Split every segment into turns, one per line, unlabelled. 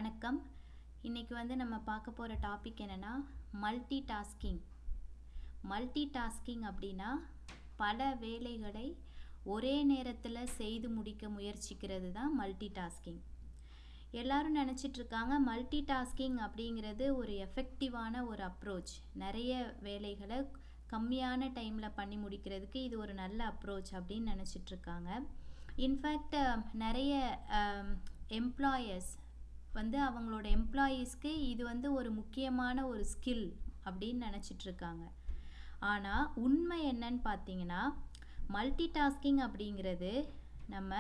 வணக்கம். இன்றைக்கி நம்ம பார்க்க போகிற டாபிக் என்னென்னா மல்டி டாஸ்கிங். மல்டி டாஸ்கிங் அப்படின்னா பல வேலைகளை ஒரே நேரத்தில் செய்து முடிக்க முயற்சிக்கிறது தான் மல்டி டாஸ்கிங். எல்லோரும் நினச்சிட்ருக்காங்க மல்டி டாஸ்கிங் அப்படிங்கிறது ஒரு எஃபெக்டிவான ஒரு அப்ரோச், நிறைய வேலைகளை கம்மியான டைமில் பண்ணி முடிக்கிறதுக்கு இது ஒரு நல்ல அப்ரோச் அப்படின்னு நினச்சிட்ருக்காங்க. இன்ஃபேக்ட் நிறைய எம்ப்ளாயர்ஸ் அவங்களோட எம்ப்ளாயீஸ்க்கு இது ஒரு முக்கியமான ஒரு ஸ்கில் அப்படின்னு நினச்சிட்ருக்காங்க. ஆனால் உண்மை என்னன்னு பார்த்தீங்கன்னா, மல்டி டாஸ்கிங் அப்படிங்கிறது நம்ம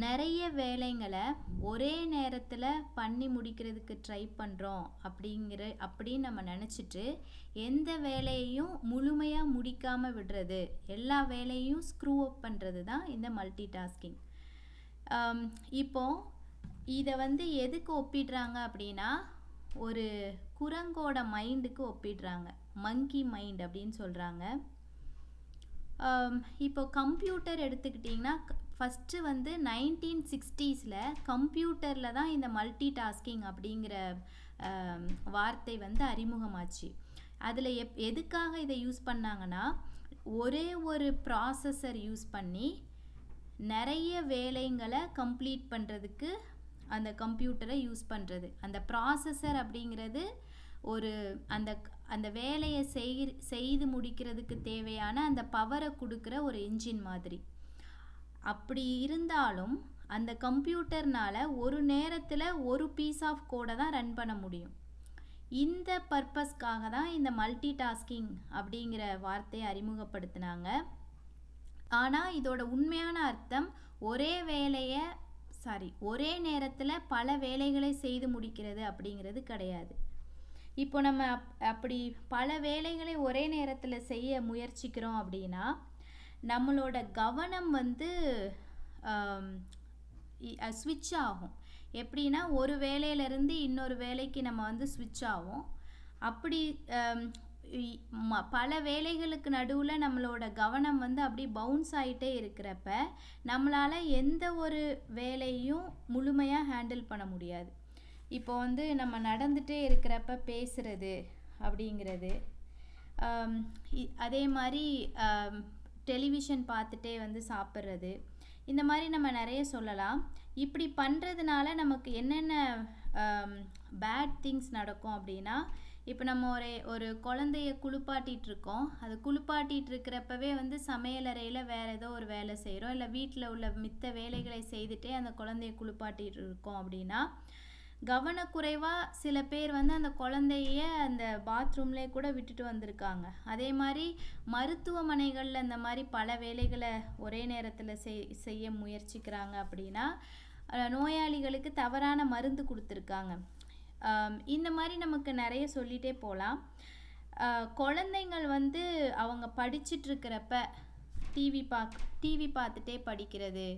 நிறைய வேலைங்களை ஒரே நேரத்தில் பண்ணி முடிக்கிறதுக்கு ட்ரை பண்ணுறோம் அப்படின்னு நம்ம நினச்சிட்டு எந்த வேலையையும் முழுமையாக முடிக்காமல் விடுறது, எல்லா வேலையும் ஸ்க்ரூ அப் பண்ணுறது தான் இந்த மல்டி டாஸ்கிங். இப்போது இதை எதுக்கு ஒப்பிடுறாங்க அப்படின்னா, ஒரு குரங்கோட மைண்டுக்கு ஒப்பிடுறாங்க. மங்கி மைண்ட் அப்படின்னு சொல்கிறாங்க. இப்போ கம்ப்யூட்டர் எடுத்துக்கிட்டிங்கன்னா, ஃபஸ்ட்டு 1960s கம்ப்யூட்டரில் தான் இந்த மல்டி டாஸ்கிங் அப்படிங்கிற வார்த்தை அறிமுகமாச்சு. அதில் எதுக்காக இதை யூஸ் பண்ணாங்கன்னா, ஒரே ஒரு ப்ராசஸர் யூஸ் பண்ணி நிறைய வேலைங்களை கம்ப்ளீட் பண்ணுறதுக்கு அந்த கம்ப்யூட்டரை யூஸ் பண்ணுறது. அந்த ப்ராசஸர் அப்படிங்கிறது ஒரு அந்த வேலையை செய்து முடிக்கிறதுக்கு தேவையான அந்த பவரை கொடுக்குற ஒரு என்ஜின் மாதிரி. அப்படி இருந்தாலும் அந்த கம்ப்யூட்டர்னால் ஒரு நேரத்தில் ஒரு பீஸ் ஆஃப் கோடை தான் ரன் பண்ண முடியும். இந்த பர்பஸ்க்காக தான் இந்த மல்டி டாஸ்கிங் அப்படிங்கிற வார்த்தையை அறிமுகப்படுத்தினாங்க. ஆனால் இதோட உண்மையான அர்த்தம் ஒரே நேரத்தில் பல வேலைகளை செய்து முடிக்கிறது அப்படிங்கிறது கிடையாது. இப்போ நம்ம அப்படி பல வேலைகளை ஒரே நேரத்தில் செய்ய முயற்சிக்கிறோம் அப்படின்னா, நம்மளோட கவனம் ஸ்விட்ச் ஆகும். எப்படின்னா, ஒரு வேலையிலேருந்து இன்னொரு வேலைக்கு நம்ம ஸ்விட்ச் ஆகும். அப்படி பல வேலைகளுக்கு நடுவில் நம்மளோட கவனம் அப்படி பவுன்ஸ் ஆகிட்டே இருக்கிறப்ப நம்மளால் எந்த ஒரு வேலையும் முழுமையாக ஹேண்டில் பண்ண முடியாது. இப்போ நம்ம நடந்துகிட்டே இருக்கிறப்ப பேசுகிறது அப்படிங்கிறது, அதே மாதிரி டெலிவிஷன் பார்த்துட்டே சாப்பிட்றது, இந்த மாதிரி நம்ம நிறைய சொல்லலாம். இப்படி பண்ணுறதுனால நமக்கு என்னென்ன பேட் திங்ஸ் நடக்கும் அப்படின்னா, இப்போ நம்ம ஒரு குழந்தைய குளிப்பாட்டிகிட்ருக்கோம். அது குளிப்பாட்டிகிட்டு இருக்கிறப்பவே சமையலறையில் வேறு ஏதோ ஒரு வேலை செய்கிறோம், இல்லை வீட்டில் உள்ள மித்த வேலைகளை செய்துட்டே அந்த குழந்தைய குளிப்பாட்டிகிட்டு இருக்கோம் அப்படின்னா, கவனக்குறைவாக சில பேர் அந்த குழந்தைய அந்த பாத்ரூம்லேயே கூட விட்டுட்டு வந்திருக்காங்க. அதே மாதிரி மருத்துவமனைகளில் இந்த மாதிரி பல வேலைகளை ஒரே நேரத்தில் செய்ய முயற்சிக்கிறாங்க அப்படின்னா, நோயாளிகளுக்கு தவறான மருந்து கொடுத்துருக்காங்க. இந்த மாதிரி நமக்கு நிறைய சொல்லிகிட்டே போகலாம். குழந்தைங்கள் அவங்க படிச்சிட்ருக்கிறப்ப டிவி பார்த்துட்டே படிக்கிறது,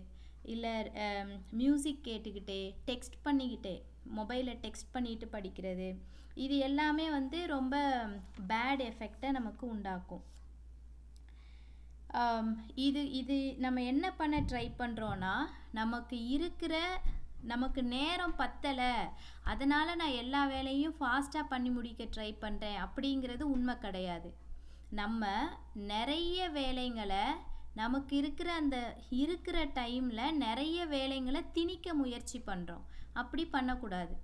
இல்லை மியூசிக் கேட்டுக்கிட்டே டெக்ஸ்ட் பண்ணிக்கிட்டே மொபைலில் டெக்ஸ்ட் பண்ணிட்டு படிக்கிறது, இது எல்லாமே ரொம்ப பேட் எஃபெக்டை நமக்கு உண்டாக்கும். இது நம்ம என்ன பண்ண ட்ரை பண்ணுறோன்னா, நமக்கு நேரம் பத்தலை, அதனால் நான் எல்லா வேலையும் ஃபாஸ்ட்டாக பண்ணி முடிக்க ட்ரை பண்ணுறேன் அப்படிங்கிறது உண்மை கிடையாது. நம்ம நிறைய வேலைங்களை நமக்கு இருக்கிற டைமில் நிறைய வேலைங்களை திணிக்க முயற்சி பண்ணுறோம். அப்படி பண்ணக்கூடாது.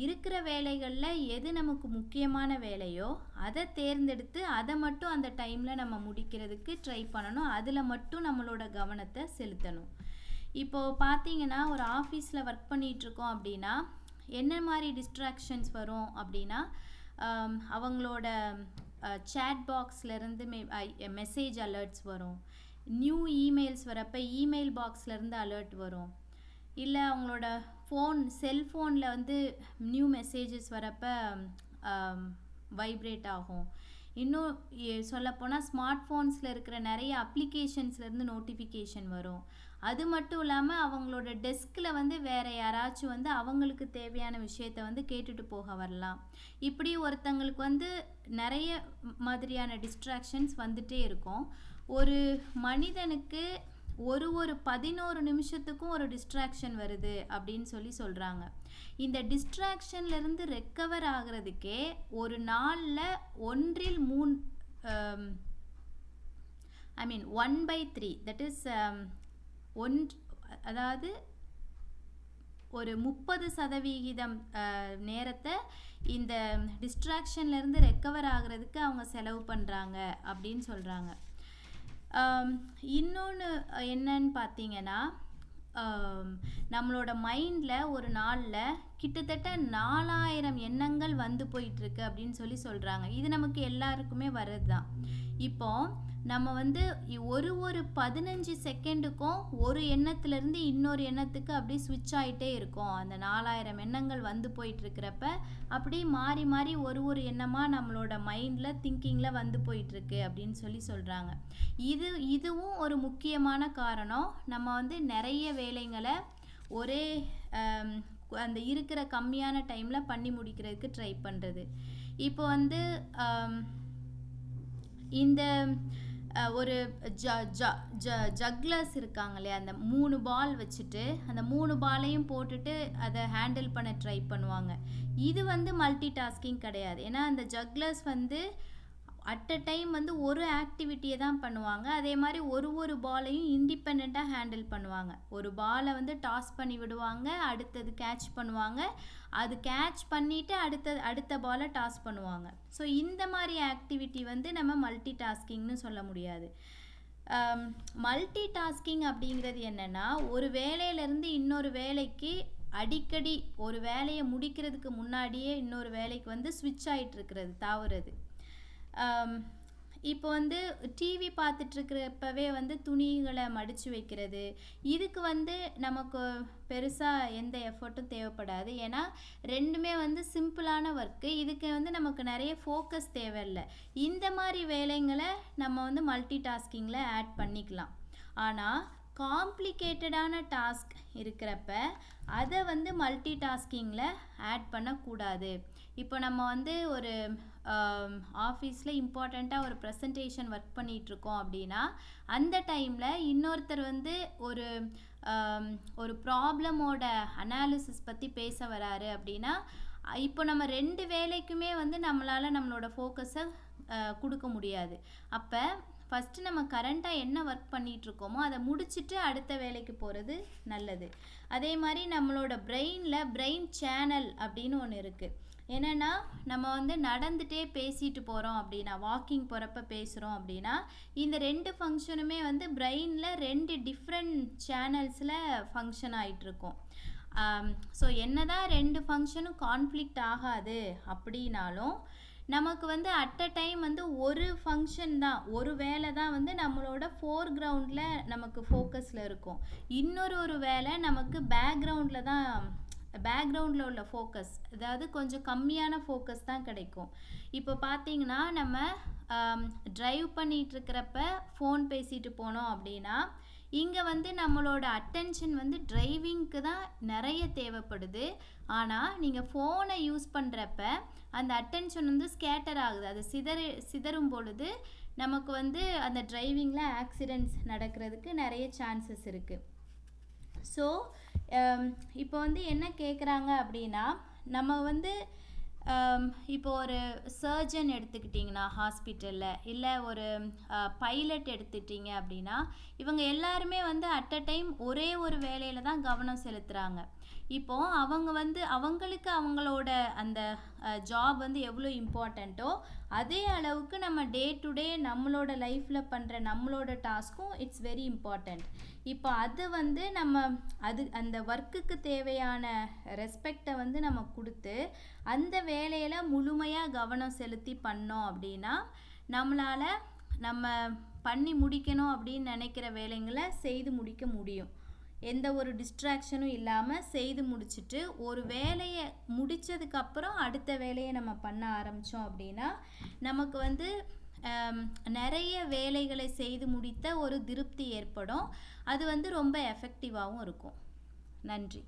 இருக்கிற வேலைகளில் எது நமக்கு முக்கியமான வேலையோ அதை தேர்ந்தெடுத்து அதை மட்டும் அந்த டைமில் நம்ம முடிக்கிறதுக்கு ட்ரை பண்ணணும். அதில் மட்டும் நம்மளோட கவனத்தை செலுத்தணும். இப்போது பார்த்தீங்கன்னா, ஒரு ஆஃபீஸில் ஒர்க் பண்ணிகிட்ருக்கோம் அப்படின்னா என்ன மாதிரி டிஸ்ட்ராக்ஷன்ஸ் வரும் அப்படின்னா, அவங்களோட சேட் பாக்ஸ்லேருந்து மெசேஜ் அலர்ட்ஸ் வரும், நியூ இமெயில்ஸ் வரப்போ இமெயில் பாக்ஸ்லேருந்து அலர்ட் வரும், இல்லை அவங்களோட செல்ஃபோனில் நியூ மெசேஜஸ் வரப்போ வைப்ரேட் ஆகும். இன்னும் சொல்லப்போனால் ஸ்மார்ட் ஃபோன்ஸில் இருக்கிற நிறைய அப்ளிகேஷன்ஸ்லேருந்து நோட்டிஃபிகேஷன் வரும். அது மட்டும் இல்லாமல் அவங்களோட டெஸ்கில் வேறு யாராச்சும் அவங்களுக்கு தேவையான விஷயத்தை கேட்டுட்டு போக வரலாம். இப்படி ஒருத்தங்களுக்கு நிறைய மாதிரியான டிஸ்ட்ராக்ஷன்ஸ் வந்துட்டே இருக்கும். ஒரு மனிதனுக்கு ஒரு 11 நிமிஷத்துக்கும் ஒரு டிஸ்ட்ராக்ஷன் வருது அப்படின்னு சொல்கிறாங்க. இந்த டிஸ்ட்ராக்ஷன்லேருந்து ரெக்கவர் ஆகிறதுக்கே ஒரு நாளில் 1/3 தட் இஸ் அதாவது ஒரு 30% நேரத்தை இந்த டிஸ்ட்ராக்ஷன்லேருந்து ரெக்கவர் ஆகிறதுக்கு அவங்க செலவு பண்ணுறாங்க அப்படின்னு சொல்கிறாங்க. இன்னொன்று என்னன்னு பார்த்தீங்கன்னா, நம்மளோட மைண்டில் ஒரு நாளில் கிட்டத்தட்ட 4000 எண்ணங்கள் வந்து போயிட்டுருக்கு அப்படின்னு சொல்கிறாங்க. இது நமக்கு எல்லாருக்குமே வர்றது தான். இப்போ நம்ம வந்து ஒரு 15 செகண்டுக்கும் ஒரு எண்ணத்துலேருந்து இன்னொரு எண்ணத்துக்கு அப்படியே ஸ்விட்ச் ஆகிட்டே இருக்கோம். அந்த 4000 எண்ணங்கள் வந்து போயிட்டுருக்கிறப்ப அப்படியே மாறி மாறி ஒரு எண்ணமாக நம்மளோட மைண்டில் திங்கிங்கில் வந்து போயிட்டுருக்கு அப்படின்னு சொல்கிறாங்க. இதுவும் ஒரு முக்கியமான காரணம். நம்ம வந்து நிறைய வேலைங்களை ஒரே அந்த இருக்கிற கம்மியான டைமில் பண்ணி முடிக்கிறதுக்கு ட்ரை பண்ணுறது. இப்போ வந்து இந்த ஒரு ஜக்லர்ஸ் இருக்காங்க இல்லையா, அந்த 3 பால் வச்சுட்டு அந்த 3 பாலையும் போட்டுட்டு அதை ஹேண்டில் பண்ண ட்ரை பண்ணுவாங்க. இது வந்து மல்டி டாஸ்கிங் கிடையாது. ஏன்னா அந்த ஜக்லர்ஸ் வந்து அட் அ டைம் வந்து ஒரு ஆக்டிவிட்டியை தான் பண்ணுவாங்க. அதே மாதிரி ஒரு பாலையும் இண்டிபெண்ட்டாக ஹேண்டில் பண்ணுவாங்க. ஒரு பாலை வந்து டாஸ் பண்ணி விடுவாங்க, அடுத்தது கேட்ச் பண்ணுவாங்க, அது கேட்ச் பண்ணிவிட்டு அடுத்த பாலை டாஸ் பண்ணுவாங்க. ஸோ இந்த மாதிரி ஆக்டிவிட்டி வந்து நம்ம மல்டி டாஸ்கிங்னு சொல்ல முடியாது. மல்டி டாஸ்கிங் அப்படிங்கிறது என்னென்னா, ஒரு வேலையிலேருந்து இன்னொரு வேலைக்கு அடிக்கடி ஒரு வேலையை முடிக்கிறதுக்கு முன்னாடியே இன்னொரு வேலைக்கு வந்து ஸ்விட்ச் ஆகிட்டு இருக்கிறது தவறுது. இப்போ வந்து டிவி பார்த்துட்ருக்கிறப்பவே வந்து துணிகளை மடித்து வைக்கிறது, இதுக்கு வந்து நமக்கு பெருசாக எந்த எஃபர்ட்டும் தேவைப்படாது. ஏன்னா ரெண்டுமே வந்து சிம்பிளான ஒர்க்கு. இதுக்கு வந்து நமக்கு நிறைய ஃபோக்கஸ் தேவையில்லை. இந்த மாதிரி வேலைங்களை நம்ம வந்து மல்டி டாஸ்கிங்கில் ஆட் பண்ணிக்கலாம். ஆனால் காம்ப்ளிகேட்டடான டாஸ்க் இருக்கிறப்ப அதை வந்து மல்டி டாஸ்கிங்கில் ஆட் பண்ணக்கூடாது. இப்போ நம்ம வந்து ஒரு ஆஃபீஸில் இம்பார்ட்டண்ட்டாக ஒரு ப்ரெசன்டேஷன் ஒர்க் பண்ணிகிட்ருக்கோம் அப்படின்னா, அந்த டைமில் இன்னொருத்தர் வந்து ஒரு ப்ராப்ளமோட அனாலிசிஸ் பற்றி பேச வராரு அப்படின்னா, இப்போ நம்ம 2 வேலைக்குமே வந்து நம்மளோட ஃபோக்கஸை கொடுக்க முடியாது. அப்போ ஃபஸ்ட்டு நம்ம கரண்ட்டாக என்ன ஒர்க் பண்ணிகிட்ருக்கோமோ அதை முடிச்சுட்டு அடுத்த வேலைக்கு போகிறது நல்லது. அதே மாதிரி நம்மளோட பிரெயின் சேனல் அப்படின்னு ஒன்று இருக்குது. என்னென்னா, நம்ம வந்து நடந்துகிட்டே பேசிட்டு போகிறோம் அப்படின்னா, வாக்கிங் போகிறப்ப பேசுகிறோம் அப்படின்னா, இந்த 2 ஃபங்க்ஷனுமே வந்து பிரெயினில் 2 டிஃப்ரெண்ட் சேனல்ஸில் ஃபங்க்ஷன் ஆகிட்டுருக்கோம். ஸோ என்னதான் 2 ஃபங்க்ஷனும் கான்ஃப்ளிக்ட் ஆகாது அப்படின்னாலும், நமக்கு வந்து அட் அ டைம் வந்து ஒரு ஃபங்க்ஷன் தான், ஒரு வேலை தான் வந்து நம்மளோட ஃபோர்க்ரவுண்டில் நமக்கு ஃபோக்கஸில் இருக்கும். இன்னொரு வேலை நமக்கு பேக்ரவுண்டில் உள்ள ஃபோக்கஸ், அதாவது கொஞ்சம் கம்மியான ஃபோக்கஸ் தான் கிடைக்கும். இப்போ பார்த்தீங்கன்னா, நம்ம ட்ரைவ் பண்ணிகிட்ருக்கிறப்ப ஃபோன் பேசிட்டு போனோம் அப்படின்னா, இங்கே வந்து நம்மளோட அட்டென்ஷன் வந்து டிரைவிங்க்கு தான் நிறைய தேவைப்படுது. ஆனால் நீங்கள் ஃபோனை யூஸ் பண்ணுறப்ப அந்த அட்டென்ஷன் வந்து ஸ்கேட்டர் ஆகுது. அது சிதறும் பொழுது நமக்கு வந்து அந்த டிரைவிங்கில் ஆக்சிடெண்ட்ஸ் நடக்கிறதுக்கு நிறைய சான்சஸ் இருக்குது. ஸோ இப்போ வந்து என்ன கேட்குறாங்க அப்படின்னா, நம்ம வந்து இப்போ ஒரு சர்ஜன் எடுத்துக்கிட்டிங்கன்னா ஹாஸ்பிட்டலில், இல்லை ஒரு பைலட் எடுத்துட்டிங்க அப்படின்னா, இவங்க எல்லாருமே வந்து அட் அ டைம் ஒரே ஒரு வேலையில் தான் கவனம் செலுத்துகிறாங்க. இப்போது அவங்களுக்கு அவங்களோட அந்த ஜாப் வந்து எவ்வளோ இம்பார்ட்டண்ட்டோ அதே அளவுக்கு நம்ம டே டு டே நம்மளோட லைஃப்பில் பண்ணுற நம்மளோட டாஸ்க்கும் இட்ஸ் வெரி இம்பார்ட்டண்ட். இப்போ அது வந்து அந்த ஒர்க்குக்கு தேவையான ரெஸ்பெக்டை வந்து நம்ம கொடுத்து அந்த வேலையில் முழுமையாக கவனம் செலுத்தி பண்ணோம் அப்படின்னா, நம்மளால் நம்ம பண்ணி முடிக்கணும் அப்படின்னு நினைக்கிற வேலைங்களை செய்து முடிக்க முடியும். எந்த ஒரு டிஸ்ட்ராக்ஷனும் இல்லாமல் செய்து முடிச்சுட்டு ஒரு வேலையை முடித்ததுக்கப்புறம் அடுத்த வேலையை நம்ம பண்ண ஆரம்பித்தோம் அப்படின்னா, நமக்கு வந்து நிறைய வேலைகளை செய்து முடித்த ஒரு திருப்தி ஏற்படும். அது வந்து ரொம்ப எஃபெக்டிவாகவும் இருக்கும். நன்றி.